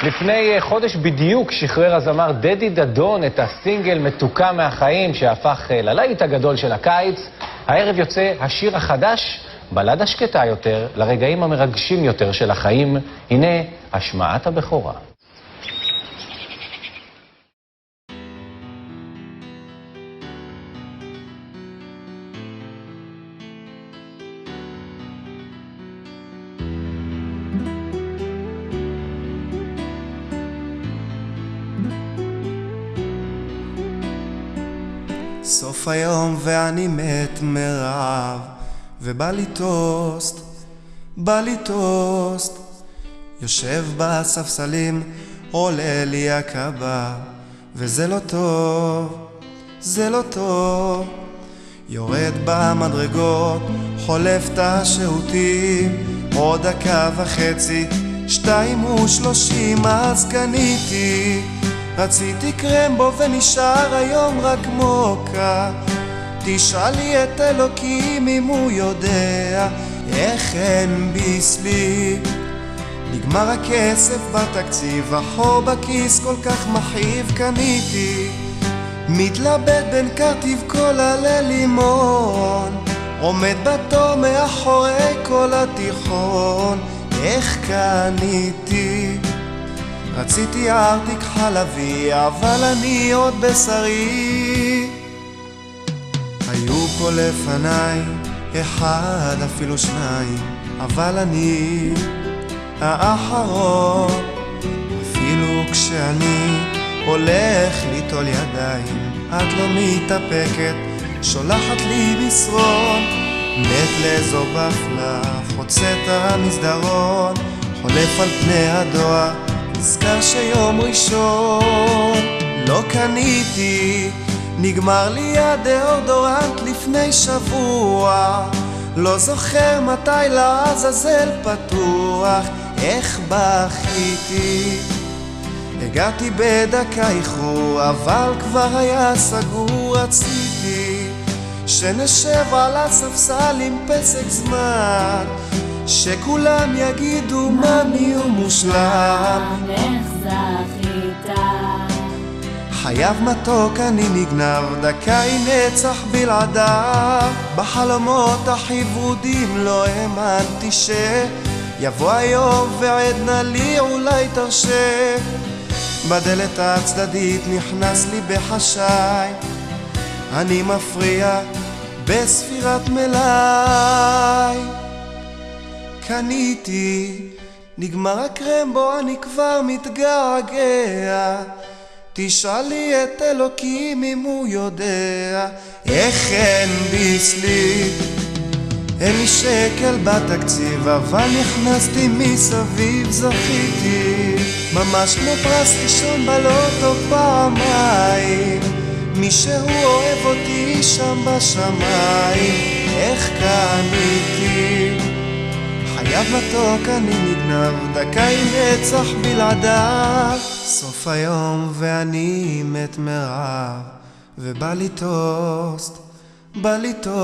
לפני חודש בדיוק שחרר הזמר דדי דדון את הסינגל מתוקה מהחיים שהפך ללהיט הגדול של הקיץ. הערב יוצא השיר החדש, בלדה שקטה יותר, לרגעים המרגשים יותר של החיים. הנה השמעת הבכורה. סוף היום ואני מת מרעב, ובא לי טוסט, בא לי טוסט. יושב בספסלים, עולה לי הקבב, וזה לא טוב, זה לא טוב. יורד במדרגות, חולף את השהותים, עוד דקה וחצי, 2:30, אז קניתי. רציתי קרמבו ונשאר היום רק מוקה. תשאלי את אלוקים אם הוא יודע איך אין ביסלי. נגמר הכסף בתקציב, החור בכיס כל כך מכאיב. קניתי, מתלבט בין קרטיב קולה ללימון, עומד בתור מאחורי כל התיכון. איך קניתי? רציתי ארטיק חלבי, אבל אני עוד בשרי. היו פה לפניי, אחד אפילו שניים, אבל אני האחרון. אפילו כשאני הולך ליטול ידיים, את לא מתאפקת, שולחת לי מסרון. מת לאיזו בפלה, חוצה את המסדרון, חולף על פני הדואר, נזכר שיום ראשון. לא קניתי, נגמר לי הדאודורנט לפני שבוע. לא זוכר מתי לעזאזל פתוח, איך בכיתי. הגעתי בדקה איחור, אבל כבר היה סגור. רציתי שנשב על הספסל עם פסק זמן, שכולם יגידו מה מי הוא מושלם. איך זכית? חייב מתוק אני נגנב, דקה היא נצח בלעדיו. בחלומות הכי ורודים לא האמנתי שיבוא היום ועדנה לי אולי תרשה. בדלת הצדדית נכנס לי בחשאי, אני מפריע בספירת מלאי. קניתי, נגמר הקרמבו, אני כבר מתגעגע. תשאלי את אלוקים אם הוא יודע איך אין ביסלי. אין לי שקל בתקציב, אבל נכנסתי מסביב. זכיתי ממש כמו פרס ראשון בלוטו פעמיים, מישהו אוהב אותי שם בשמיים. איך קניתי? חייב מתוק אני נגנב, דקה עם נצח בלעדיו. סוף היום ואני מת מרעב, ובא לי טוסט, בא לי טוסט.